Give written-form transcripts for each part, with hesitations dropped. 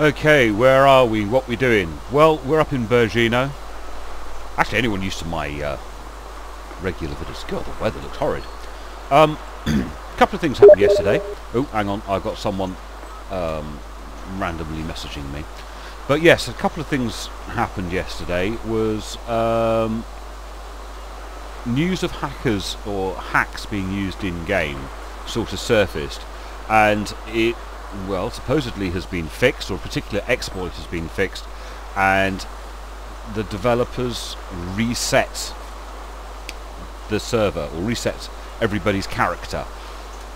Okay, where are we? What we doing? Well, we're up in Bergino. Actually, anyone used to my regular videos. God, the weather looks horrid. A couple of things happened yesterday. Oh, hang on, I've got someone randomly messaging me. But yes, a couple of things happened yesterday. Was news of hackers or hacks being used in game sort of surfaced, and it, well, supposedly has been fixed, or a particular exploit has been fixed, and the developers reset the server, or reset everybody's character.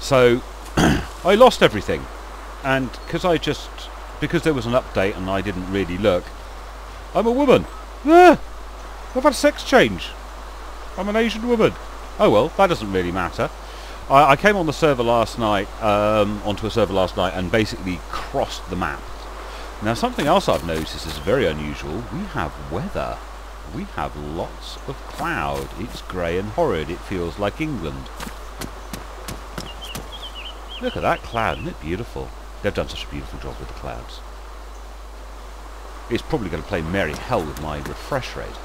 So I lost everything, and because there was an update and I didn't really look, I'm a woman. I've had a sex change. I'm an Asian woman. Oh well, that doesn't really matter. I came on the server last night, onto a server last night, and basically crossed the map. Now, something else I've noticed is very unusual. We have weather. We have lots of cloud. It's grey and horrid. It feels like England. Look at that cloud. Isn't it beautiful? They've done such a beautiful job with the clouds. It's probably going to play merry hell with my refresh rate.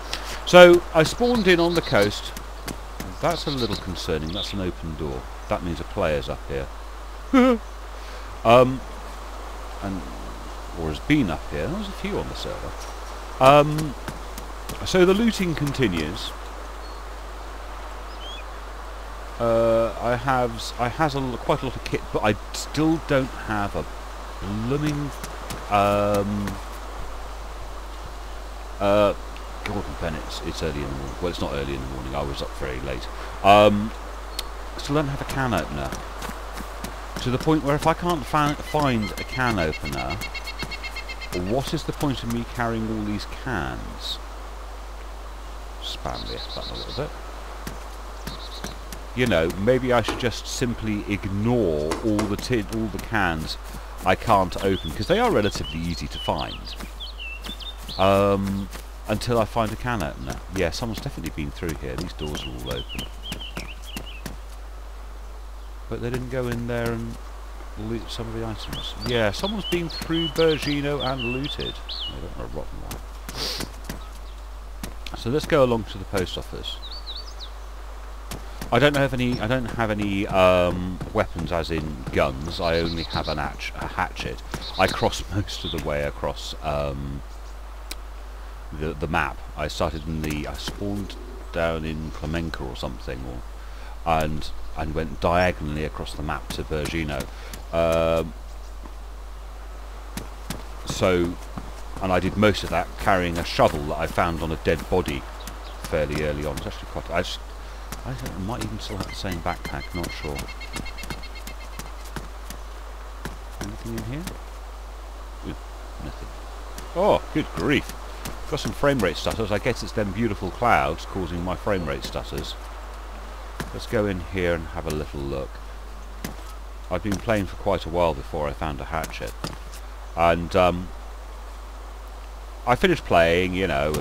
So, I spawned in on the coast. That's a little concerning. That's an open door. That means a player's up here. Or has been up here. There's a few on the server. So the looting continues. I have quite a lot of kit, but I still don't have a blooming Gordon Bennett. It's early in the morning. Well, it's not early in the morning. I was up very late. Still don't have a can opener. To the point where if I can't find a can opener, what is the point of me carrying all these cans? Spam the F button a little bit. You know, maybe I should just simply ignore all the cans I can't open, because they are relatively easy to find. Until I find a can opener. Yeah, someone's definitely been through here. These doors are all open. But they didn't go in there and loot some of the items. Yeah, someone's been through Bergino and looted. I don't want a rotten one. So let's go along to the post office. I don't have any weapons, as in guns. I only have a hatchet. I crossed most of the way across the map. I spawned down in Flamenco or something, and went diagonally across the map to Bergino. And I did most of that carrying a shovel that I found on a dead body fairly early on. It's actually quite. I might even still have the same backpack. Not sure. Anything in here? Nothing. Oh, good grief! Got some frame rate stutters. I guess it's them beautiful clouds causing my frame rate stutters. Let's go in here and have a little look. I'd been playing for quite a while before I found a hatchet, and I finished playing, you know,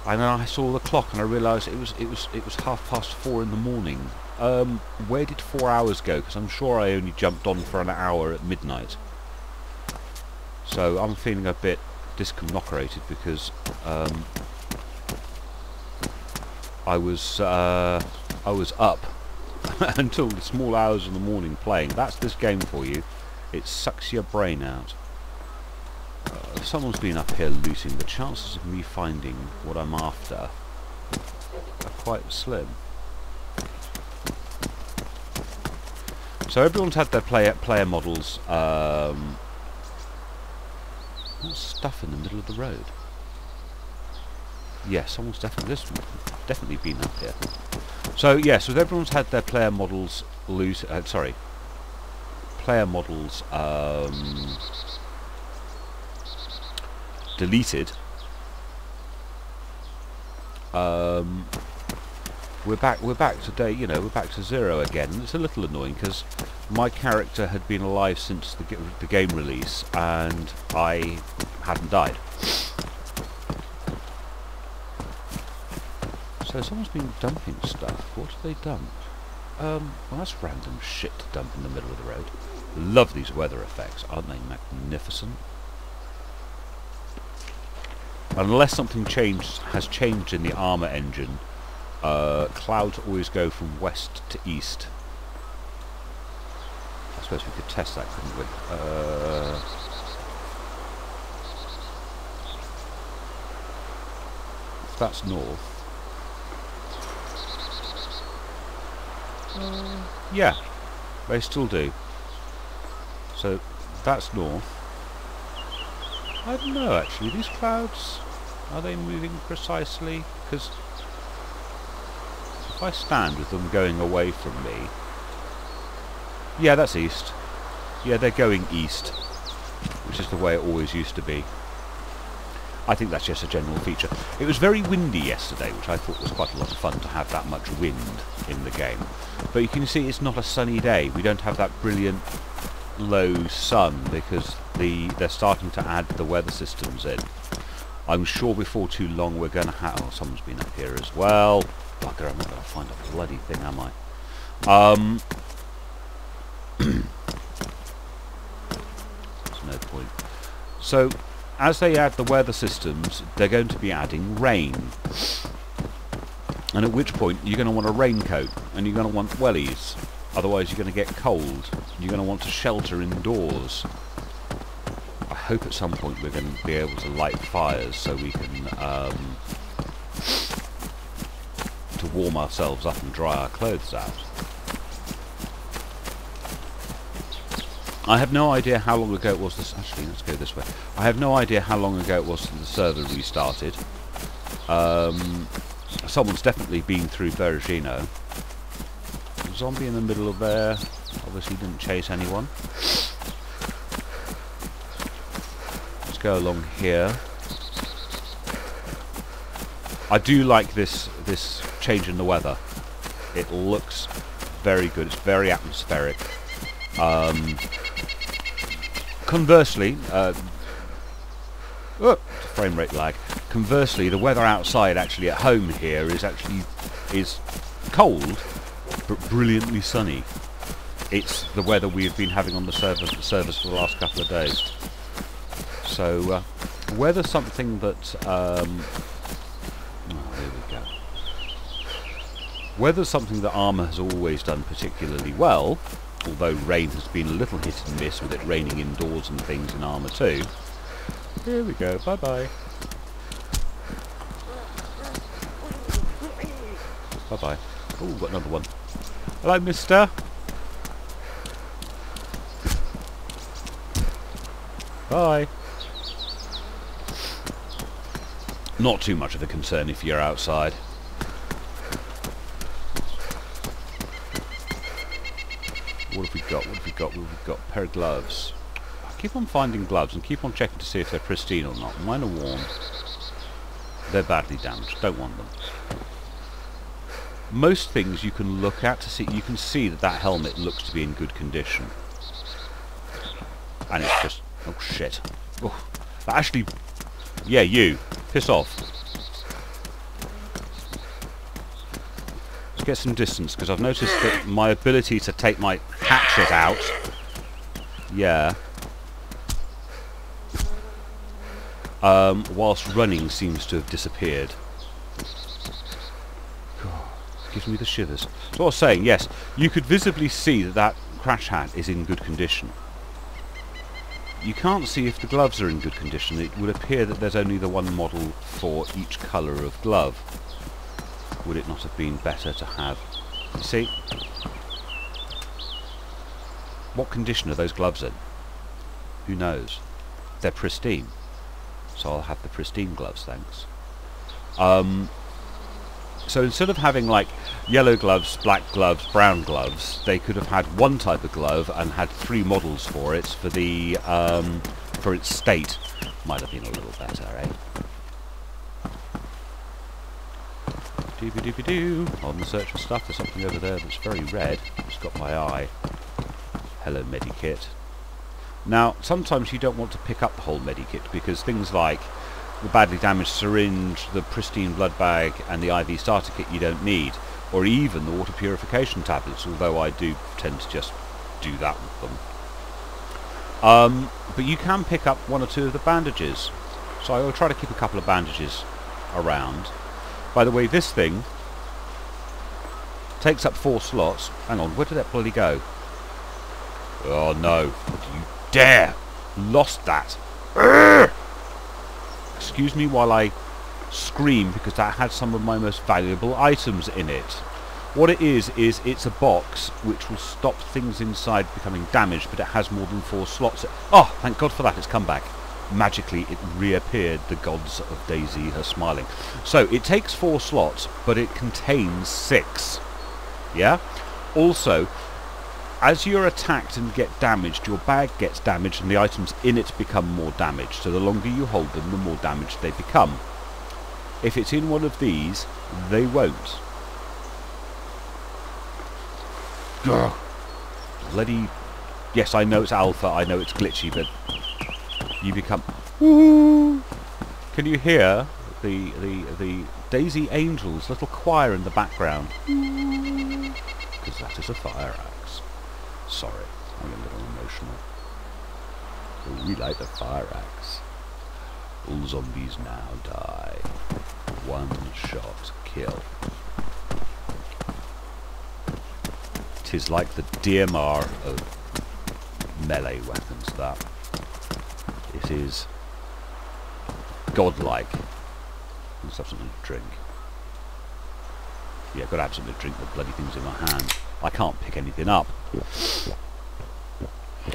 and then I saw the clock and I realised it was 4:30 in the morning. Where did 4 hours go? Because I'm sure I only jumped on for an hour at midnight. So I'm feeling a bit discombobulated because I was up until the small hours of the morning playing. That's this game for you. It sucks your brain out. If someone's been up here looting, the chances of me finding what I'm after are quite slim. So everyone's had their player models. What's stuff in the middle of the road? Yeah, someone's definitely been up here. So yes, so everyone's had their player models deleted. We're back today. You know, we're back to 0 again, and it's a little annoying because my character had been alive since the game release, and I hadn't died. So someone's been dumping stuff. What have they dumped? Well, that's random shit to dump in the middle of the road. Love these weather effects. Aren't they magnificent? Unless something has changed in the armour engine, clouds always go from west to east. I suppose we could test that, couldn't we? If that's north. Yeah, they still do. So that's north. I don't know actually, these clouds, are they moving precisely? Because if I stand with them going away from me, yeah, that's east. Yeah, they're going east, which is the way it always used to be. I think that's just a general feature. It was very windy yesterday, which I thought was quite a lot of fun to have that much wind in the game. But you can see it's not a sunny day. We don't have that brilliant low sun because they're starting to add the weather systems in. I'm sure before too long we're going to have... Oh, someone's been up here as well. Bugger, I'm not going to find a bloody thing, am I? There's no point. So, as they add the weather systems, they're going to be adding rain. And at which point you're going to want a raincoat and you're going to want wellies. Otherwise you're going to get cold. You're going to want to shelter indoors. I hope at some point we're going to be able to light fires so we can to warm ourselves up and dry our clothes out. I have no idea how long ago it was this... Actually, let's go this way. I have no idea how long ago it was that the server restarted. Someone's definitely been through Bergino. Zombie in the middle of there. Obviously didn't chase anyone. Let's go along here. I do like this change in the weather. It looks very good. It's very atmospheric. Conversely, frame rate lag. Conversely, the weather outside, actually at home here, is cold, but brilliantly sunny. It's the weather we've been having on the servers for the last couple of days. So, weather's something that... oh, there we go. Weather's something that Armour has always done particularly well, although rain has been a little hit and miss with it raining indoors and things in Armour too. Here we go, bye-bye. Bye-bye. Oh, got another one. Hello, mister. Bye. Not too much of a concern if you're outside. What have we got? What have we got? What have we got? A pair of gloves. I keep on finding gloves and keep on checking to see if they're pristine or not. Mine are worn. They're badly damaged. Don't want them. Most things you can look at to see. You can see that that helmet looks to be in good condition. And it's just... Oh, shit. Oh, actually... Yeah, you. Piss off. Let's get some distance, because I've noticed that my ability to take my hatchet out... Yeah. Whilst running seems to have disappeared. God, gives me the shivers. So what I was saying, yes, you could visibly see that that crash hat is in good condition. You can't see if the gloves are in good condition. It would appear that there's only the one model for each colour of glove. Would it not have been better to have... You see? What condition are those gloves in? Who knows? They're pristine. So I'll have the pristine gloves, thanks. So instead of having like yellow gloves, black gloves, brown gloves, they could have had one type of glove and had 3 models for it for the for its state. Might have been a little better, eh? Doobie-doobie-doo. On the search for stuff. There's something over there that's very red. It's got my eye. Hello, medikit. Now, sometimes you don't want to pick up the whole medikit because things like the badly damaged syringe, the pristine blood bag and the IV starter kit you don't need, or even the water purification tablets, although I do tend to just do that with them. But you can pick up one or two of the bandages. So I will try to keep a couple of bandages around. By the way, this thing takes up 4 slots. Hang on, where did that bloody go? Oh no, don't you dare! Lost that. Urgh! Excuse me while I scream, because that had some of my most valuable items in it. What it is it's a box which will stop things inside becoming damaged, but it has more than 4 slots. Oh, thank God for that, it's come back. Magically it reappeared. The gods of Dayz are smiling. So it takes 4 slots, but it contains 6. Yeah? Also, as you're attacked and get damaged, your bag gets damaged and the items in it become more damaged. So the longer you hold them, the more damaged they become. If it's in one of these, they won't. Ugh. Bloody... Yes, I know it's alpha, I know it's glitchy, but you become... Woo! Can you hear the Dayz Angels little choir in the background? Because that is a fire axe. Sorry, I'm a little emotional. But we like the fire axe. All zombies now die. 1 shot kill. 'Tis like the DMR of melee weapons, that. It is godlike. Let's have something to drink. Yeah, got to have something to drink. The bloody thing's in my hand. I can't pick anything up.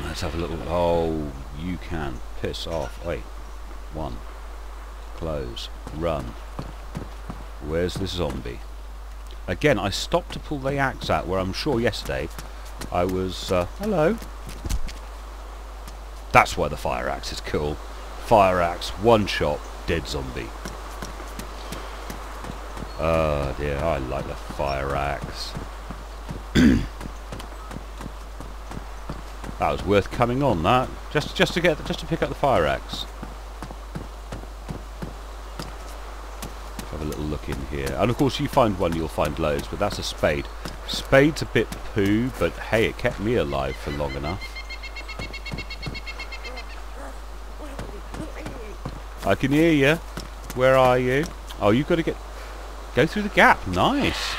Let's have a little... Oh, you can. Piss off. Wait. 1. Close. Run. Where's this zombie? Again, I stopped to pull the axe out, where I'm sure yesterday I was... hello? That's why the fire axe is cool. Fire axe, 1 shot, dead zombie. Oh dear, I like the fire axe. That was worth coming on, that. Just to pick up the fire axe. Have a little look in here. And of course you find one, you'll find loads, but that's a spade. Spade's a bit poo, but hey, it kept me alive for long enough. I can hear you. Where are you? Oh, you've got to go through the gap. Nice.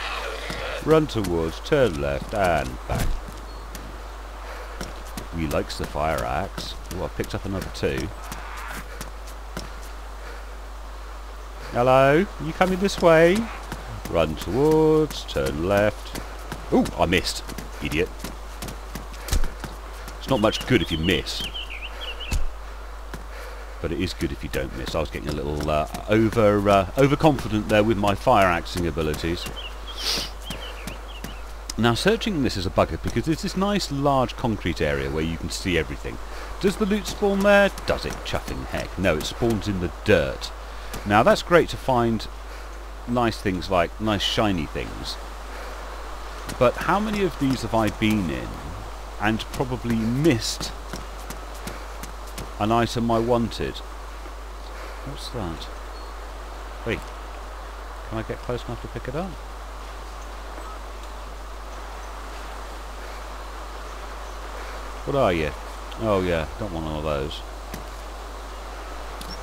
Run towards, turn left, and back. He likes the fire axe. Oh, I picked up another 2. Hello? You coming this way? Run towards, turn left. Ooh, I missed. Idiot. It's not much good if you miss. But it is good if you don't miss. I was getting a little overconfident there with my fire axing abilities. Now searching this is a bugger because there's this nice large concrete area where you can see everything. Does the loot spawn there? Does it? Chuffing heck. No, it spawns in the dirt. Now that's great to find nice things like nice shiny things. But how many of these have I been in and probably missed an item I wanted? What's that? Wait, can I get close enough to pick it up? What are you? Oh yeah, don't want one of those.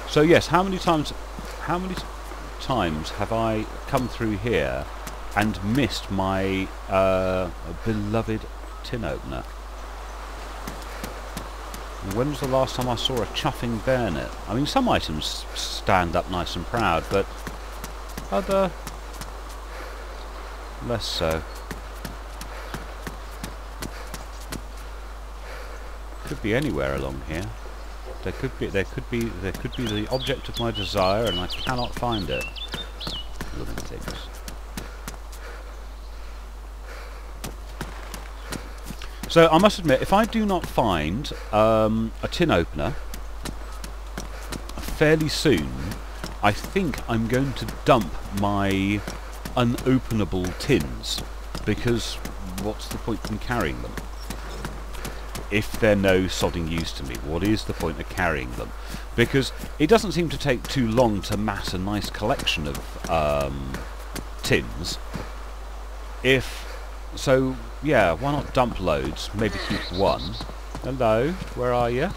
So yes, how many times have I come through here and missed my beloved tin opener? When was the last time I saw a chuffing bayonet? I mean, some items stand up nice and proud, but other less so. Could be anywhere along here. There could be the object of my desire, and I cannot find it. Living things. So I must admit, if I do not find a tin opener fairly soon, I think I'm going to dump my unopenable tins, because what's the point in carrying them? If they're no sodding use to me, what is the point of carrying them? Because it doesn't seem to take too long to mass a nice collection of tins. So yeah, why not dump loads? Maybe keep one. Hello, where are you?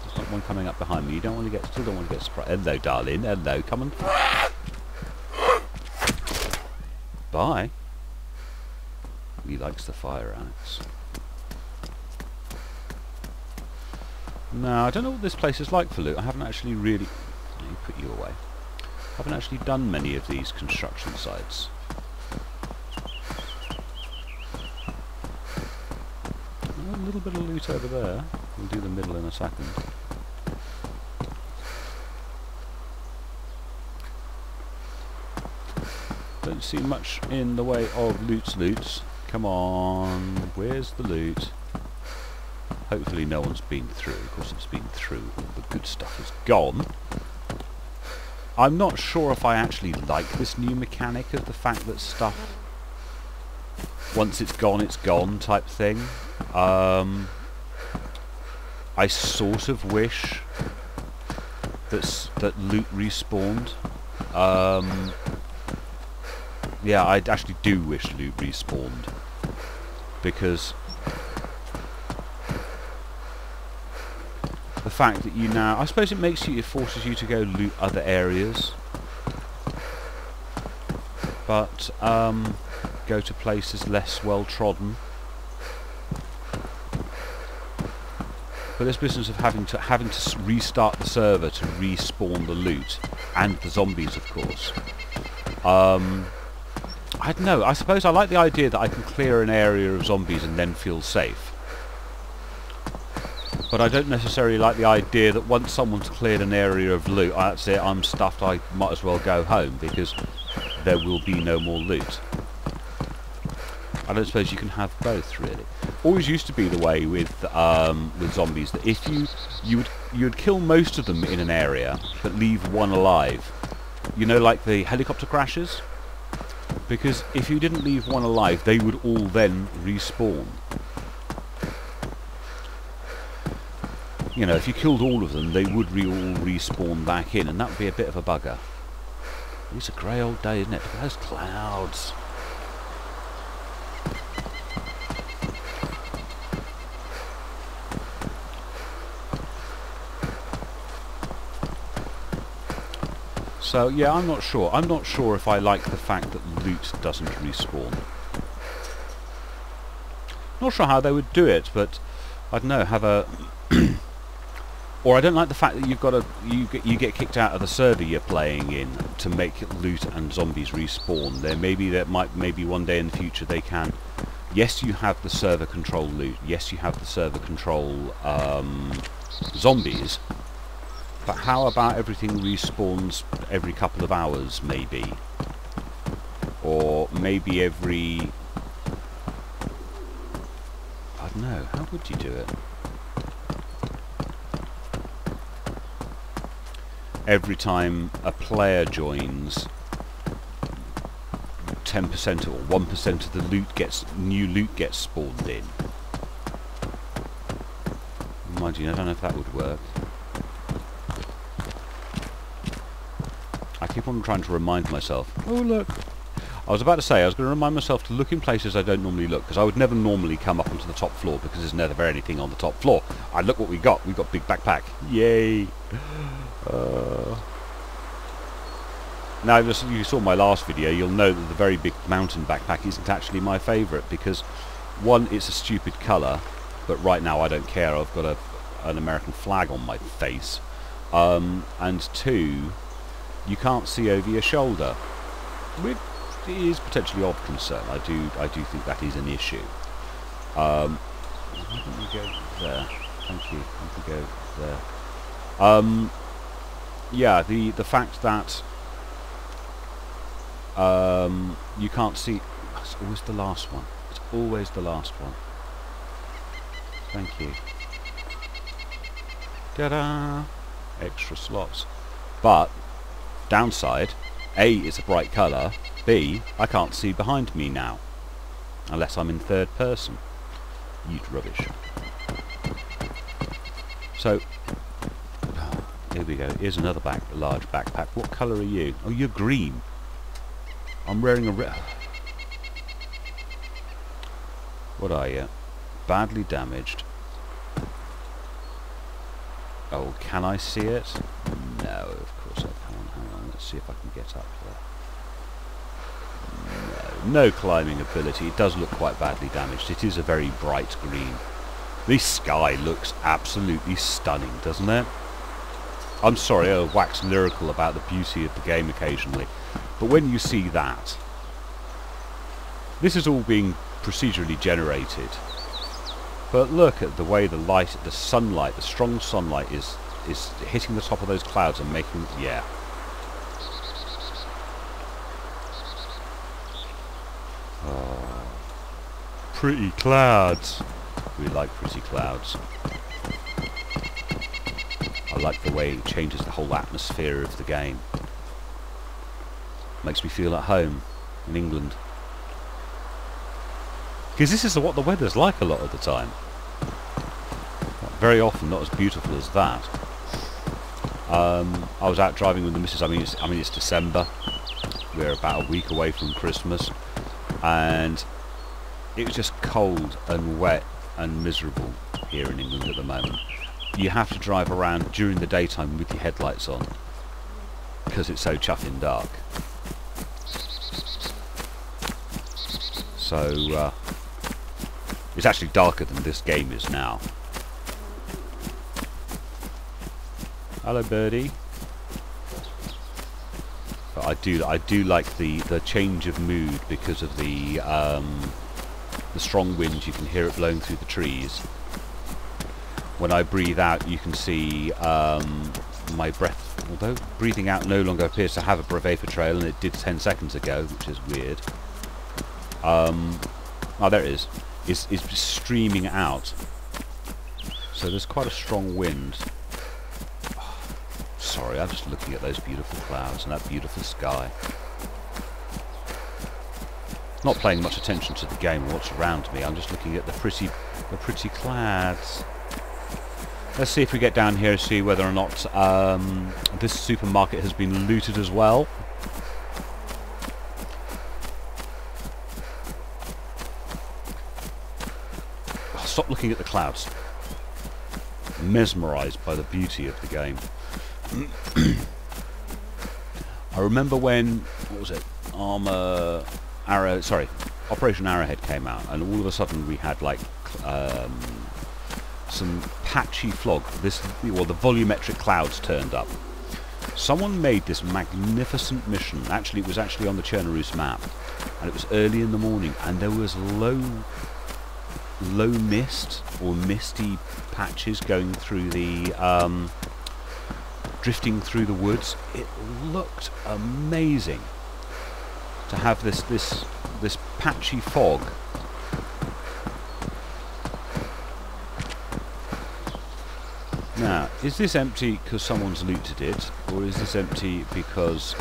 There's not one coming up behind me. You don't want to get, still don't want to get surprised. Hello, darling. Hello, come on. Bye. He likes the fire ants. No, I don't know what this place is like for loot. I haven't actually really... Let me put you away. I haven't actually done many of these construction sites. A little bit of loot over there. We'll do the middle in a second. Don't see much in the way of loots. Come on, where's the loot? Hopefully no one's been through. Of course it's been through. All the good stuff is gone. I'm not sure if I actually like this new mechanic of the fact that stuff, once it's gone type thing. I sort of wish that loot respawned. Yeah, I actually do wish loot respawned, because the fact that you now, I suppose it forces you to go loot other areas, but go to places less well trodden. But this business of having to restart the server to respawn the loot and the zombies, of course. I don't know. I suppose I like the idea that I can clear an area of zombies and then feel safe. But I don't necessarily like the idea that once someone's cleared an area of loot, that's it, I'm stuffed, I might as well go home, because there will be no more loot. I don't suppose you can have both, really. Always used to be the way with zombies, that if you would kill most of them in an area, but leave one alive. You know, like the helicopter crashes? Because if you didn't leave one alive, they would all then respawn. You know, if you killed all of them, they would all respawn back in, and that would be a bit of a bugger. It's a grey old day, isn't it? Look at those clouds. So, yeah, I'm not sure. I'm not sure if I like the fact that loot doesn't respawn. Not sure how they would do it, but I don't know, have a... Or I don't like the fact that you've got to... You get kicked out of the server you're playing in to make loot and zombies respawn. Maybe one day in the future they can... Yes, you have the server control loot. Yes, you have the server control zombies. But how about everything respawns every couple of hours, maybe? Or maybe every... I don't know, how would you do it? Every time a player joins, 10% or 1% of the new loot gets spawned in. Mind you, I don't know if that would work. I keep on trying to remind myself. Oh look! I was about to say I was going to remind myself to look in places I don't normally look, because I would never normally come up onto the top floor because there's never anything on the top floor. And look what we got! We got big backpack! Yay! Now, if you saw my last video, you'll know that the very big mountain backpack isn't actually my favourite, because one, it's a stupid colour, but right now I don't care. I've got an American flag on my face, and two, you can't see over your shoulder, which is potentially of concern. I do think that is an issue. Why don't we go there? Thank you. Why don't we go there? Yeah, the fact that you can't see. It's always the last one. It's always the last one. Thank you. Ta-da! Extra slots. But downside: A, it's a bright colour. B, I can't see behind me now, unless I'm in third person. You'd rubbish. So here we go. Here's another large backpack. What colour are you? Oh, you're green. I'm wearing a red. What are you? Badly damaged. Oh, can I see it? No, of course I can't. Hang on, let's see if I can get up there. No climbing ability. It does look quite badly damaged. It is a very bright green. This sky looks absolutely stunning, doesn't it? I'm sorry, I wax lyrical about the beauty of the game occasionally, but when you see that, this is all being procedurally generated. But look at the way the light, the sunlight, the strong sunlight is hitting the top of those clouds and making, yeah. Oh, pretty clouds. We like pretty clouds. I like the way it changes the whole atmosphere of the game. Makes me feel at home in England. Because this is what the weather's like a lot of the time. Very often not as beautiful as that. I was out driving with the missus. I mean it's December. We're about a week away from Christmas, and it was just cold and wet and miserable here in England at the moment. You have to drive around during the daytime with your headlights on because it's so chuffing dark. So it's actually darker than this game is now. Hello, birdie. But I do like the change of mood because of the strong wind. You can hear it blowing through the trees. When I breathe out, you can see my breath, although breathing out no longer appears to have a vapor trail, and it did 10 seconds ago, which is weird. Oh, there it is. It's streaming out. So there's quite a strong wind. Oh, sorry, I'm just looking at those beautiful clouds and that beautiful sky. Not paying much attention to the game or what's around me. I'm just looking at the pretty clouds. Let's see if we get down here and see whether or not this supermarket has been looted as well. Oh, stop looking at the clouds. Mesmerised by the beauty of the game. I remember when, what was it, Operation Arrowhead came out, and all of a sudden we had like some patchy fog. The volumetric clouds turned up. Someone made this magnificent mission. Actually, it was actually on the Chernaroos map, and it was early in the morning, and there was low mist or misty patches going through the drifting through the woods. It looked amazing to have this patchy fog. Now, is this empty because someone's looted it, or is this empty because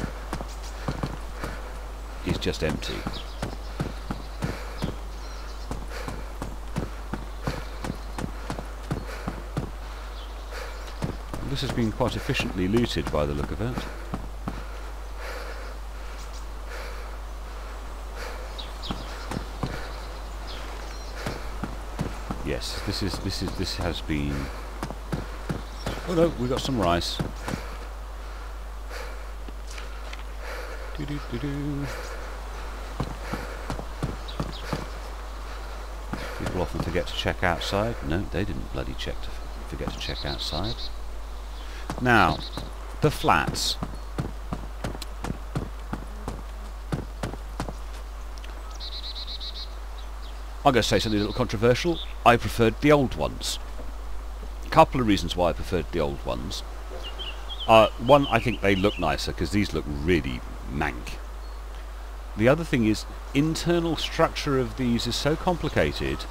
it's just empty? This has been quite efficiently looted by the look of it. Yes, this has been. Oh no, we got some rice. People often forget to check outside. No, they didn't bloody forget to check outside. Now, the flats. I'm going to say something a little controversial. I preferred the old ones. A couple of reasons why I preferred the old ones. One, I think they look nicer because these look really mank. The other thing is, internal structure of these is so complicated,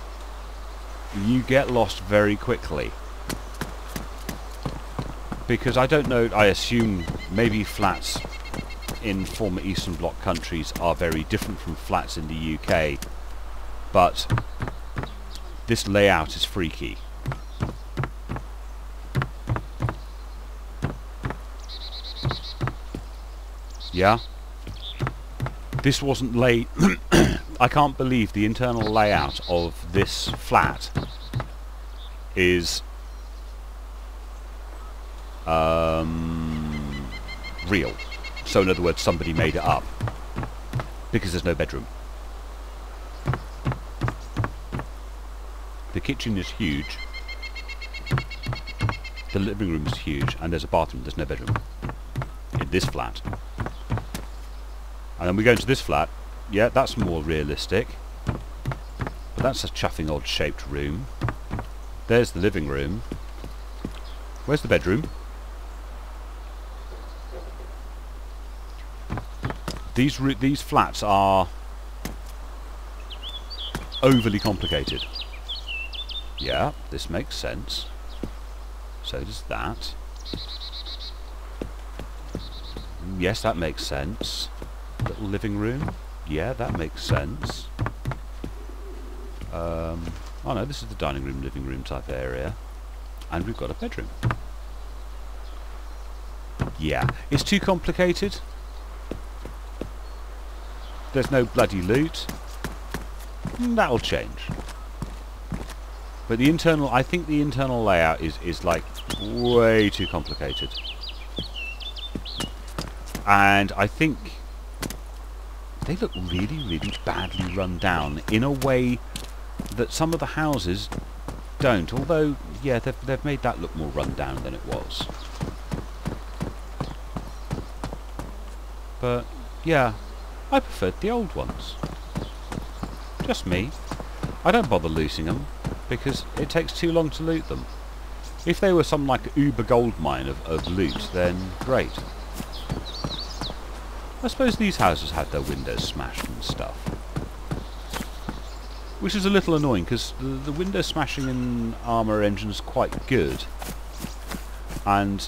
you get lost very quickly. Because I don't know, I assume maybe flats in former Eastern Bloc countries are very different from flats in the UK, but this layout is freaky. Yeah? This wasn't laid... I can't believe the internal layout of this flat is real. So in other words, somebody made it up. Because there's no bedroom. The kitchen is huge. The living room is huge. And there's a bathroom. There's no bedroom. In this flat. And then we go into this flat. Yeah, that's more realistic. But that's a chuffing odd shaped room. There's the living room. Where's the bedroom? These flats are overly complicated. Yeah, this makes sense. So does that. Yes, that makes sense. Little living room. Yeah, that makes sense. Oh no, this is the dining room, living room type area. And we've got a bedroom. Yeah, it's too complicated. There's no bloody loot. That'll change. But the internal, I think the internal layout is like way too complicated. And I think they look really, really badly run down in a way that some of the houses don't. Although, yeah, they've made that look more run down than it was. But, yeah, I preferred the old ones. Just me. I don't bother looting them, because it takes too long to loot them. If they were some, like, uber gold mine of loot, then great. I suppose these houses had their windows smashed and stuff. Which is a little annoying, because the window smashing in Armour Engine is quite good. And,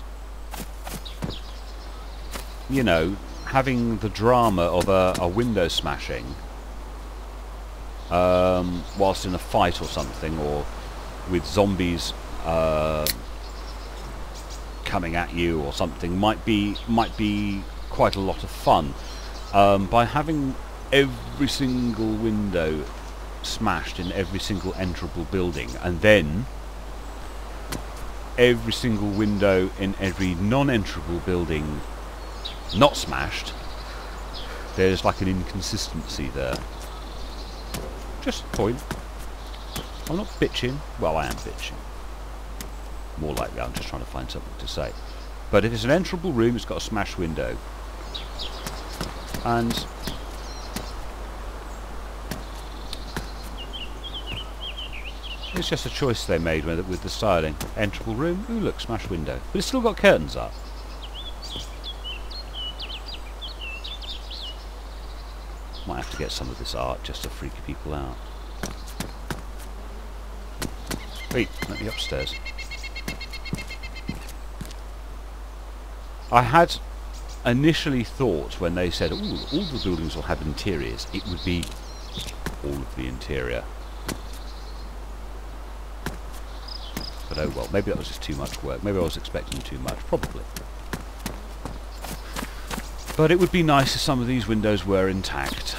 you know, having the drama of a window smashing whilst in a fight or something, or with zombies coming at you or something, might be quite a lot of fun. By having every single window smashed in every single enterable building, and then every single window in every non-enterable building not smashed, there's like an inconsistency there. Just a point. I'm not bitching. Well, I am bitching. More likely I'm just trying to find something to say. But if it's an enterable room, it's got a smashed window. And it's just a choice they made with the styling. Enterable room, ooh look, smashed window. But it's still got curtains up. Might have to get some of this art just to freak people out. Wait, let me upstairs. I had initially thought when they said, ooh, all the buildings will have interiors, it would be all of the interior. But oh well, maybe that was just too much work. Maybe I was expecting too much, probably. But it would be nice if some of these windows were intact.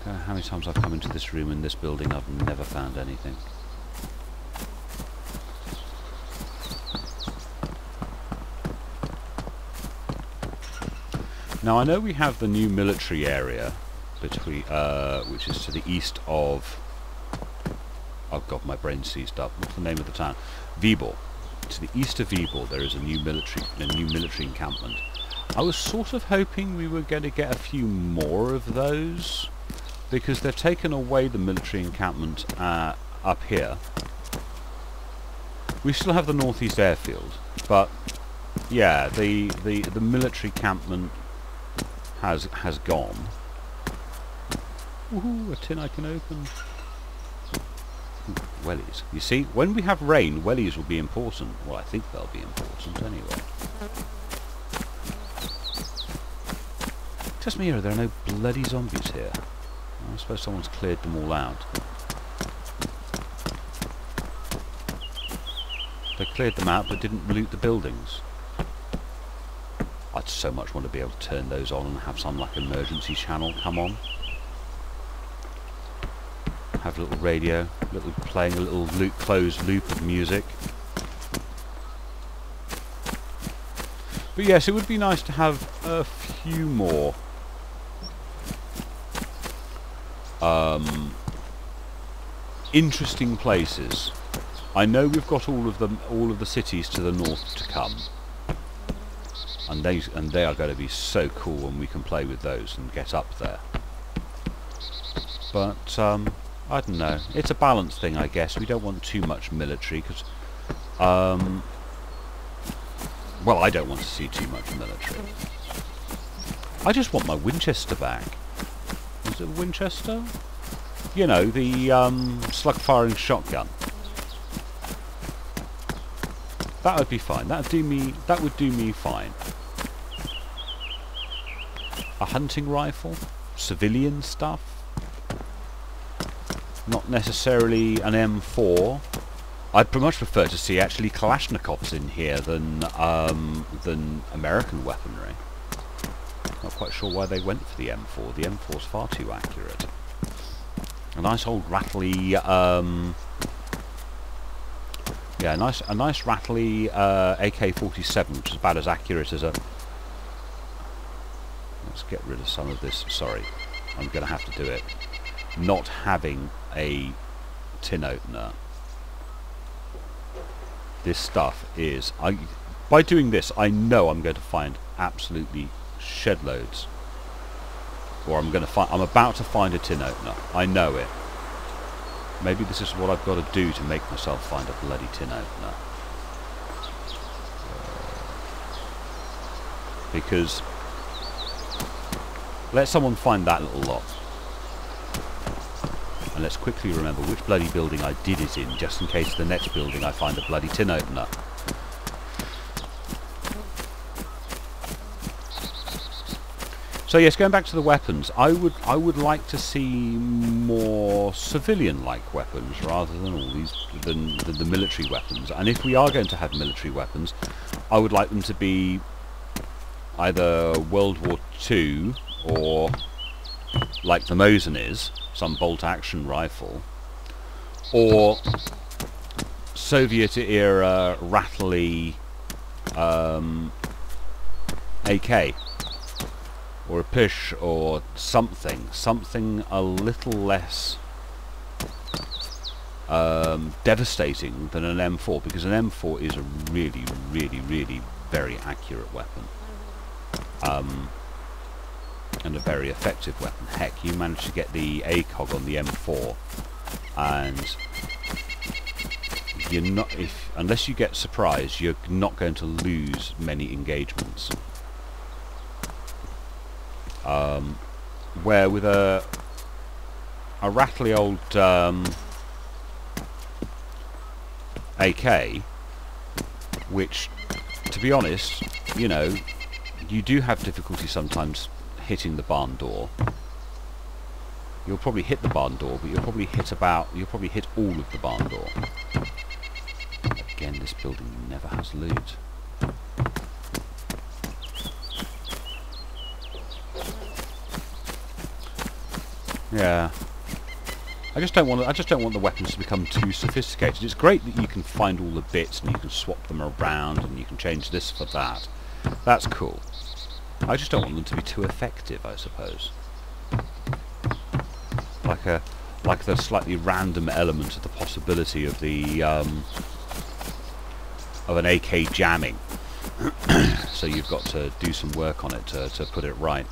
How many times I've come into this room in this building, I've never found anything. Now I know we have the new military area between, which is to the east of. Oh god, my brain seized up. What's the name of the town? Viborg. To the east of Viborg, there is a new military encampment. I was sort of hoping we were going to get a few more of those, because they've taken away the military encampment up here. We still have the northeast airfield, but yeah, the military encampment has gone. Woohoo, a tin I can open. Ooh, wellies. You see, when we have rain, wellies will be important. Well, I think they'll be important anyway. Just me, or there are no bloody zombies here. I suppose someone's cleared them all out. They cleared them out but didn't loot the buildings. I'd so much want to be able to turn those on and have some like emergency channel come on. Have a little radio, playing a little closed loop of music. But yes, it would be nice to have a few more interesting places. I know we've got all of the cities to the north to come, and they are going to be so cool when we can play with those and get up there. But I don't know. It's a balance thing, I guess. We don't want too much military because, well, I don't want to see too much military. I just want my Winchester back. Is it Winchester? You know, the slug-firing shotgun. That would be fine. That would do me fine. A hunting rifle, civilian stuff. Not necessarily an M4. I'd much prefer to see actually Kalashnikovs in here than American weaponry. Not quite sure why they went for the M4. The M4's far too accurate. A nice old rattly, yeah, a nice rattly AK-47, which is about as accurate as a. Let's get rid of some of this. Sorry, I'm going to have to do it. Not having a tin opener. This stuff is. By doing this, I know I'm going to find absolutely shed loads. Or I'm about to find a tin opener. I know it. Maybe this is what I've got to do to make myself find a bloody tin opener. Because let someone find that little lot. And let's quickly remember which bloody building I did it in, just in case the next building I find a bloody tin opener. So yes, going back to the weapons, I would like to see more civilian-like weapons rather than all these the military weapons. And if we are going to have military weapons, I would like them to be either World War II or like the Mosin is, some bolt-action rifle, or Soviet-era rattly AK. Or a push, or something a little less devastating than an M4, because an M4 is a really, really, really very accurate weapon, and a very effective weapon. Heck, you manage to get the ACOG on the M4, and you're not, unless you get surprised, you're not going to lose many engagements. Where with a rattly old AK, which, to be honest, you know, you do have difficulty sometimes hitting the barn door. You'll probably hit the barn door, but you'll probably hit all of the barn door. Again, this building never has loot. Yeah, I just don't want the weapons to become too sophisticated. It's great that you can find all the bits and you can swap them around and you can change this for that. That's cool. I just don't want them to be too effective, I suppose. Like the slightly random element of the possibility of the of an AK jamming. So you've got to do some work on it to put it right.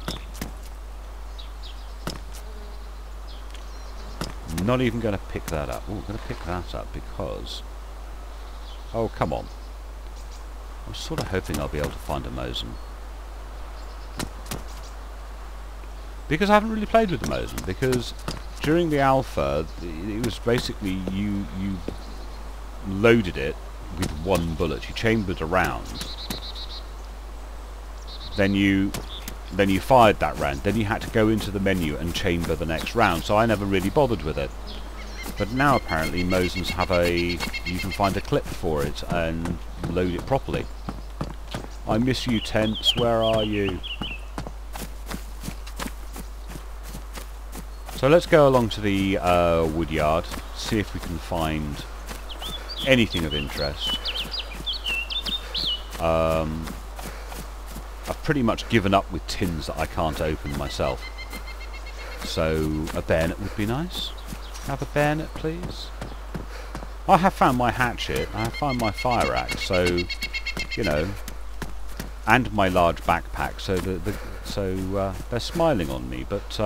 Not even going to pick that up. Oh, I'm going to pick that up because... Oh, come on. I was sort of hoping I'll be able to find a Mosin. Because I haven't really played with the Mosin. Because during the alpha, it was basically you loaded it with one bullet. You chambered a round. Then you fired that round. Then you had to go into the menu and chamber the next round. So I never really bothered with it. But now apparently Mosins have you can find a clip for it and load it properly. I miss you, tents, where are you? So let's go along to the woodyard, see if we can find anything of interest. I've pretty much given up with tins that I can't open myself. So a bayonet would be nice. Have a bayonet, please. I have found my hatchet. I have found my fire axe. So, you know, and my large backpack. So they're smiling on me. But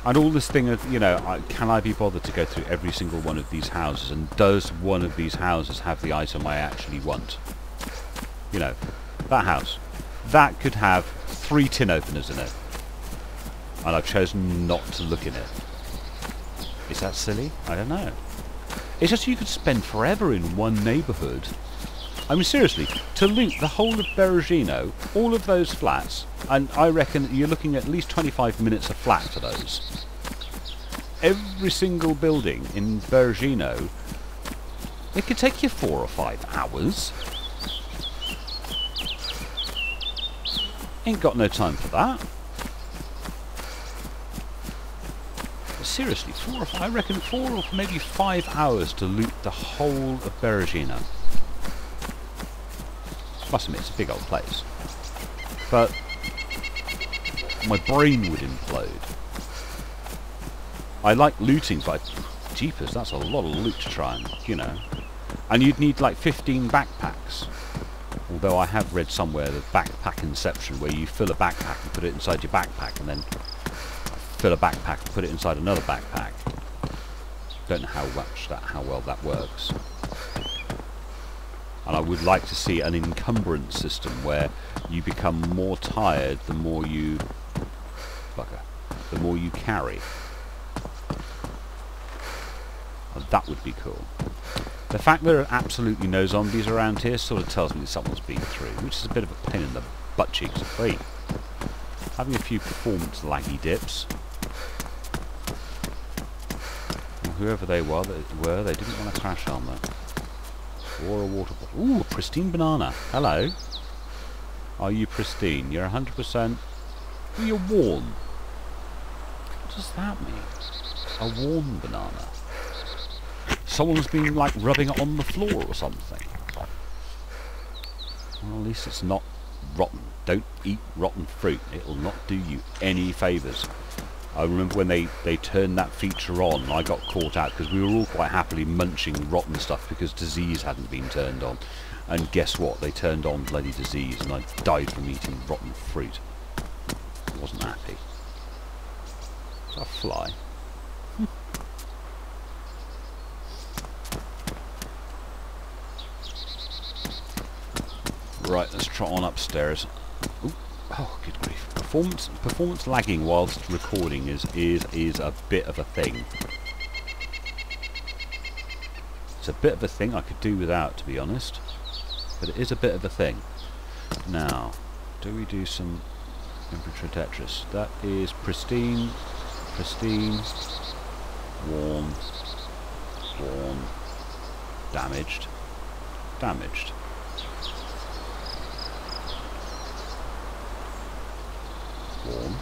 and all this thing of, you know, can I be bothered to go through every single one of these houses? And does one of these houses have the item I actually want? You know, that house. That could have 3 tin openers in it. And I've chosen not to look in it. Is that silly? I don't know. It's just you could spend forever in one neighbourhood. I mean, seriously, to loot the whole of Bergino, all of those flats, and I reckon you're looking at least 25 minutes a flat for those. Every single building in Bergino, it could take you 4 or 5 hours. Ain't got no time for that. Seriously, I reckon 4 or maybe 5 hours to loot the whole of Bergino. Must admit, it's a big old place. But my brain would implode. I like looting, but jeepers, that's a lot of loot to try and, you know. And you'd need like 15 backpacks. Although I have read somewhere the backpack inception, where you fill a backpack and put it inside your backpack, and then fill a backpack and put it inside another backpack. Don't know how well that works. And I would like to see an encumbrance system where you become more tired the more you carry. And that would be cool. The fact there are absolutely no zombies around here sort of tells me that someone's been through, which is a bit of a pain in the butt cheeks of me. Having a few performance laggy dips. Well, whoever they were, they didn't want a crash armor. Or a water bottle. Ooh, a pristine banana. Hello. Are you pristine? You're 100%... Well, you're warm. What does that mean? A warm banana. Someone's been, like, rubbing it on the floor or something. Well, at least it's not rotten. Don't eat rotten fruit. It'll not do you any favours. I remember when they turned that feature on, I got caught out because we were all quite happily munching rotten stuff because disease hadn't been turned on. And guess what? They turned on bloody disease and I died from eating rotten fruit. I wasn't happy. Is that a fly? Right, let's trot on upstairs. Ooh, oh, good grief. Performance lagging whilst recording is a bit of a thing. It's a bit of a thing I could do without, to be honest. But it is a bit of a thing. Now, do we do some inventory Tetris? That is pristine, pristine, warm, warm, damaged, damaged. Warm.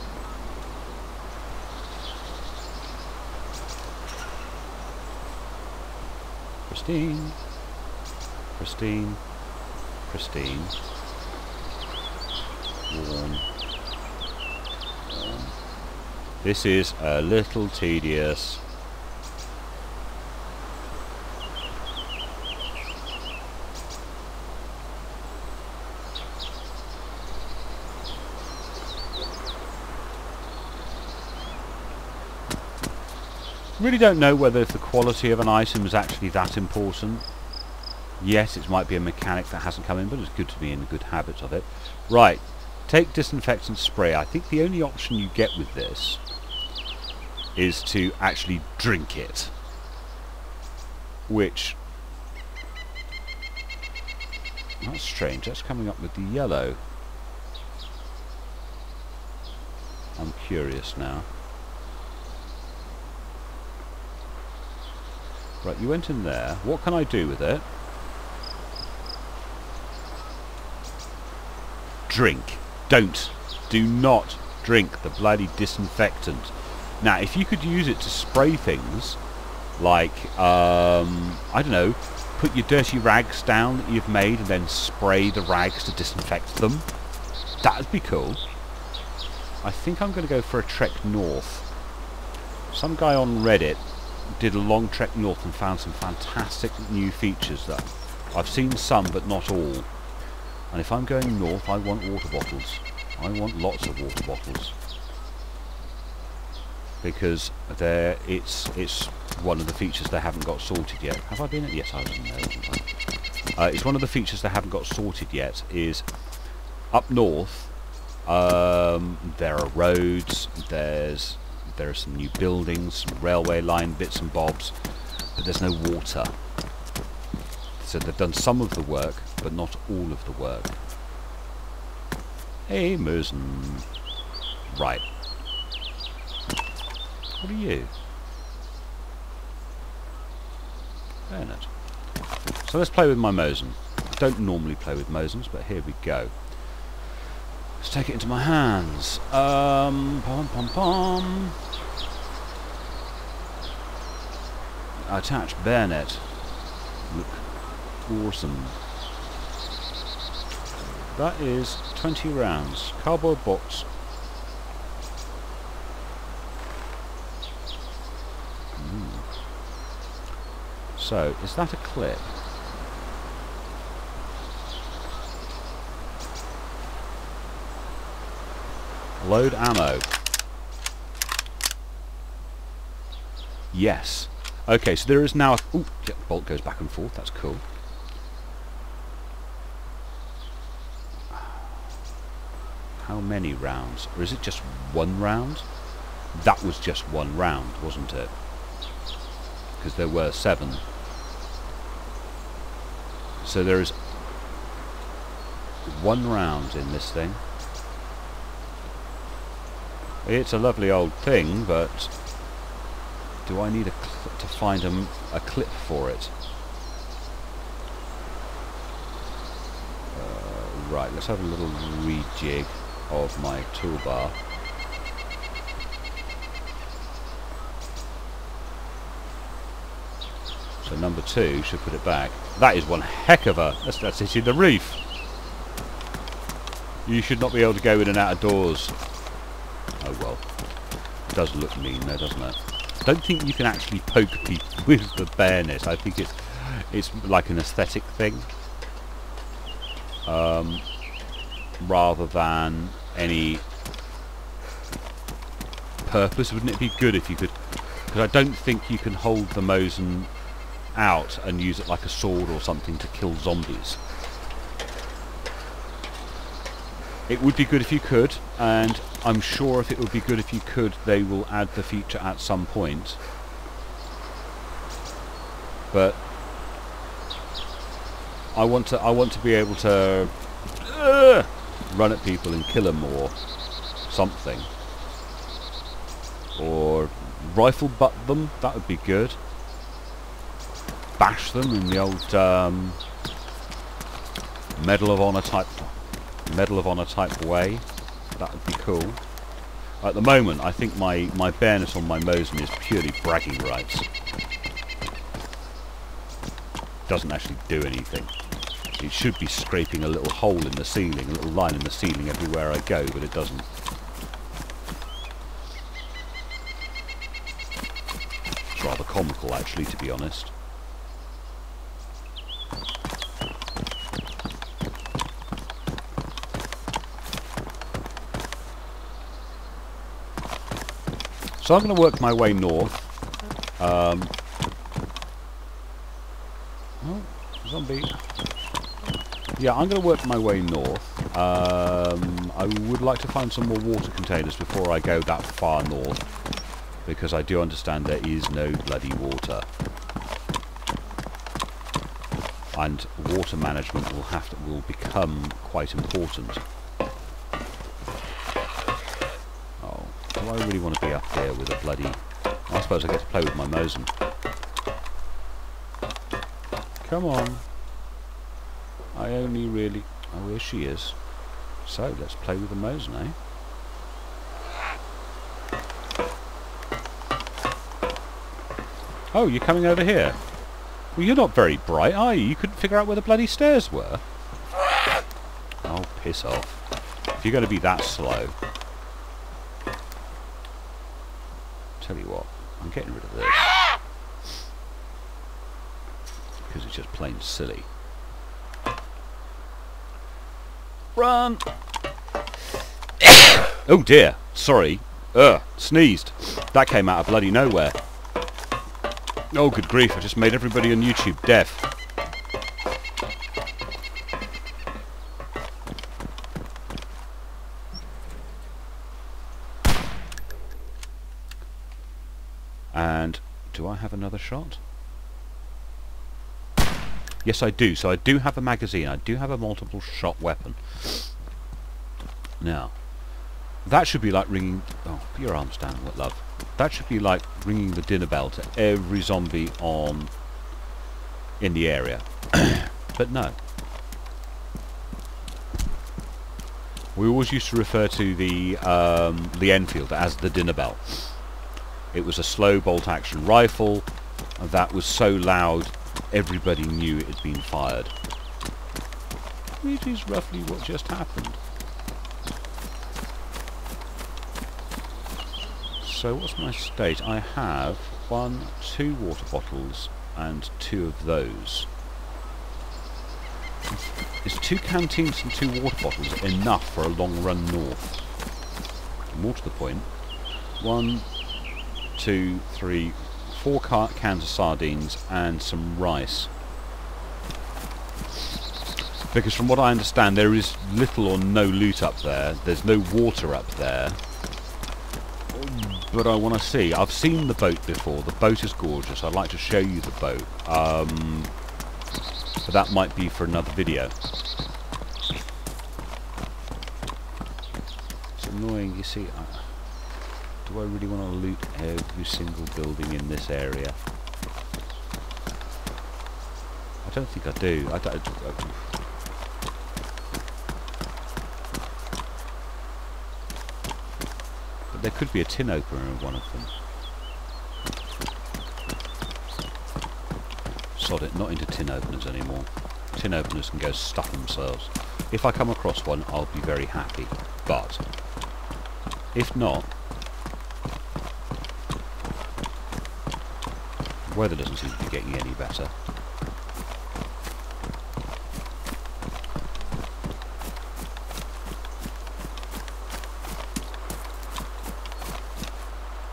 Pristine. Pristine. Pristine. Warm. Warm. This is a little tedious. Really don't know whether the quality of an item is actually that important. Yes, it might be a mechanic that hasn't come in, but it's good to be in good habits of it. Right, take disinfectant spray. I think the only option you get with this is to actually drink it. Which... that's strange, that's coming up with the yellow. I'm curious now. Right, you went in there. What can I do with it? Drink. Don't. Do not drink the bloody disinfectant. Now, if you could use it to spray things, like, I don't know, put your dirty rags down that you've made and then spray the rags to disinfect them, that would be cool. I think I'm going to go for a trek north. Some guy on Reddit did a long trek north and found some fantastic new features that I've seen some but not all. And if I'm going north, I want water bottles. I want lots of water bottles. Because it's one of the features they haven't got sorted yet. Have I been at? Yes, I was in there, wasn't I? It's one of the features they haven't got sorted yet. Is up north, there are roads. There are some new buildings, some railway line bits and bobs, but there's no water. So they've done some of the work, but not all of the work. Hey, Mosin. Right. What are you? Bernard. So let's play with my Mosin. I don't normally play with Mosins, but here we go. Let's take it into my hands. Pom pom pom. Attach bayonet. Look awesome. That is 20 rounds. Cardboard box. So, is that a clip? Load ammo. Yes. Okay, so there is now a... Ooh, yeah, bolt goes back and forth, that's cool. How many rounds? Or is it just one round? That was just one round, wasn't it? Because there were 7. So there is 1 round in this thing. It's a lovely old thing, but do I need to find a clip for it? Right, let's have a little rejig of my toolbar. So number 2 should put it back. That is one heck of a... That's hitting the roof. You should not be able to go in and out of doors. Oh well. It does look mean though, doesn't it? I don't think you can actually poke people with the bayonet. I think it's like an aesthetic thing. Rather than any purpose. Wouldn't it be good if you could... Because I don't think you can hold the Mosin out and use it like a sword or something to kill zombies. It would be good if you could, and I'm sure if it would be good if you could, they will add the feature at some point. But I want to be able to run at people and kill them or something, or rifle butt them. That would be good. Bash them in the old Medal of Honor type way. That would be cool. At the moment, I think my bayonet on my Mosin is purely bragging rights. Doesn't actually do anything. It should be scraping a little hole in the ceiling, a little line in the ceiling everywhere I go, but it doesn't. It's rather comical, actually, to be honest. So I'm going to work my way north. Oh, zombie. Yeah, I'm going to work my way north. I would like to find some more water containers before I go that far north, because I do understand there is no bloody water. And water management will become quite important. Do I really want to be up here with a bloody... I suppose I get to play with my Mosin. Come on. I only really... Oh, here she is. So, let's play with the Mosin, eh? Oh, you're coming over here? Well, you're not very bright, are you? You couldn't figure out where the bloody stairs were? Oh, piss off. If you're going to be that slow... Tell you what, I'm getting rid of this. Because it's just plain silly. Run! Oh dear, sorry. Sneezed. That came out of bloody nowhere. Oh good grief, I just made everybody on YouTube deaf. And do I have another shot? Yes I do, so I do have a magazine, I do have a multiple shot weapon. Now, that should be like ringing... Oh, put your arms down, what love. That should be like ringing the dinner bell to every zombie in the area. But no. We always used to refer to the Enfield as the dinner bell. It was a slow bolt action rifle that was so loud everybody knew it had been fired. Which is roughly what just happened. So what's my state? I have 2 water bottles and 2 of those. Is 2 canteens and 2 water bottles enough for a long run north? More to the point, 1, 2, 3, 4 cans of sardines and some rice. Because from what I understand there is little or no loot up there, there's no water up there. But I want to see. I've seen the boat before. The boat is gorgeous. I'd like to show you the boat. But that might be for another video. It's annoying, you see. Do I really want to loot every single building in this area? I don't think I do. But there could be a tin opener in one of them. Sod it, not into tin openers anymore. Tin openers can go stuff themselves. If I come across one, I'll be very happy. But if not, the weather doesn't seem to be getting any better.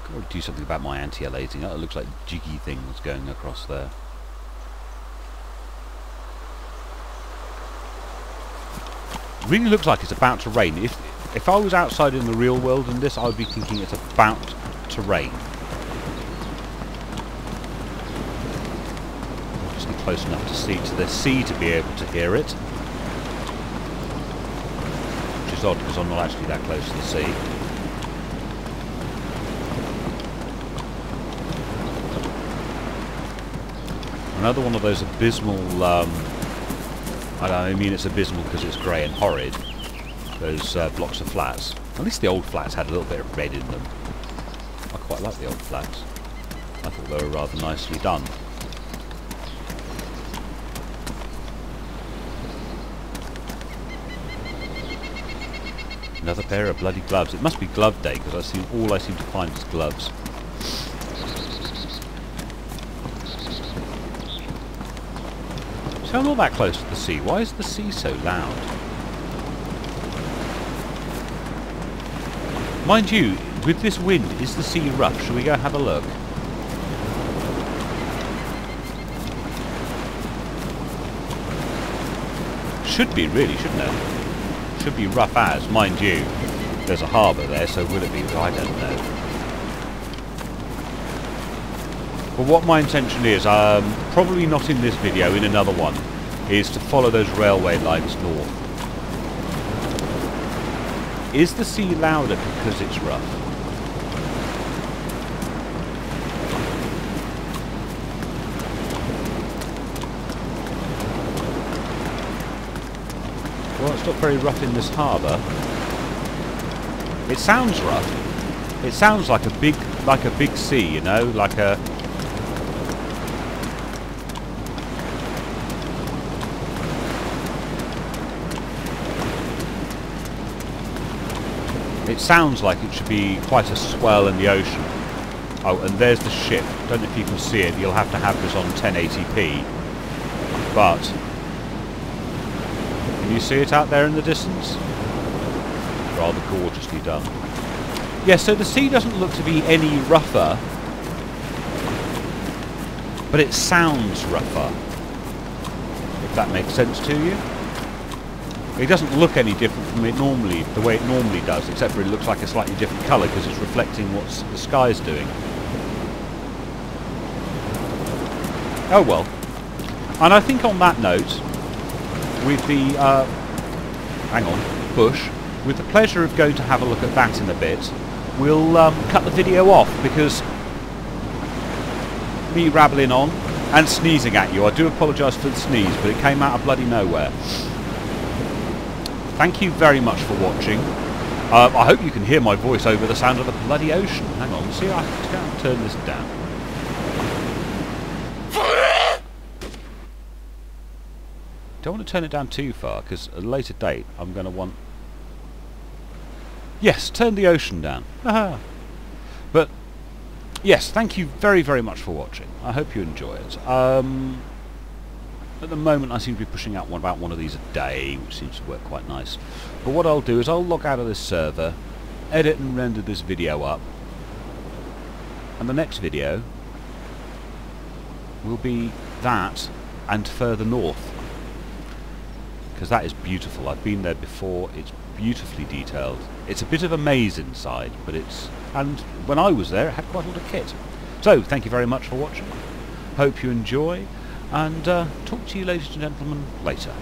Got to do something about my anti-aliasing. It looks like jiggy things going across there. Really looks like it's about to rain. If I was outside in the real world in this, I would be thinking it's about to rain. Just be close enough to see to the sea to be able to hear it, which is odd because I'm not actually that close to the sea. Another one of those abysmal. I mean it's abysmal because it's grey and horrid, those blocks of flats. At least the old flats had a little bit of red in them. I quite like the old flats. I thought they were rather nicely done. Another pair of bloody gloves. It must be glove day because all I seem to find is gloves. I'm not that close to the sea. Why is the sea so loud? Mind you, with this wind, is the sea rough? Shall we go have a look? Should be, really, shouldn't it? Should be rough as. Mind you, there's a harbour there, so will it be? I don't know. But what my intention is, probably not in this video, in another one, is to follow those railway lines north. Is the sea louder because it's rough? Well, it's not very rough in this harbour. It sounds rough. It sounds like a big sea, you know, like a... It sounds like it should be quite a swell in the ocean. Oh, and there's the ship. Don't know if you can see it. You'll have to have this on 1080p. But can you see it out there in the distance? Rather gorgeously done. Yeah, so the sea doesn't look to be any rougher, but it sounds rougher, if that makes sense to you. It doesn't look any different from it normally, the way it normally does, except for it looks like a slightly different colour because it's reflecting what the sky's doing. Oh well. And I think on that note, with the bush, with the pleasure of going to have a look at that in a bit, we'll cut the video off because me rabbling on and sneezing at you. I do apologise for the sneeze, but it came out of bloody nowhere. Thank you very much for watching. I hope you can hear my voice over the sound of the bloody ocean. Hang on, see, I can turn this down. Don't want to turn it down too far, because at a later date I'm going to want... Yes, turn the ocean down. Aha. But, yes, thank you very, very much for watching. I hope you enjoy it. At the moment I seem to be pushing out about one of these a day, which seems to work quite nice. But what I'll do is I'll log out of this server, edit and render this video up, and the next video will be that and further north. Because that is beautiful. I've been there before. It's beautifully detailed. It's a bit of a maze inside, but it's... And when I was there, it had quite a lot of kit. So, thank you very much for watching. Hope you enjoy. And talk to you, ladies and gentlemen, later.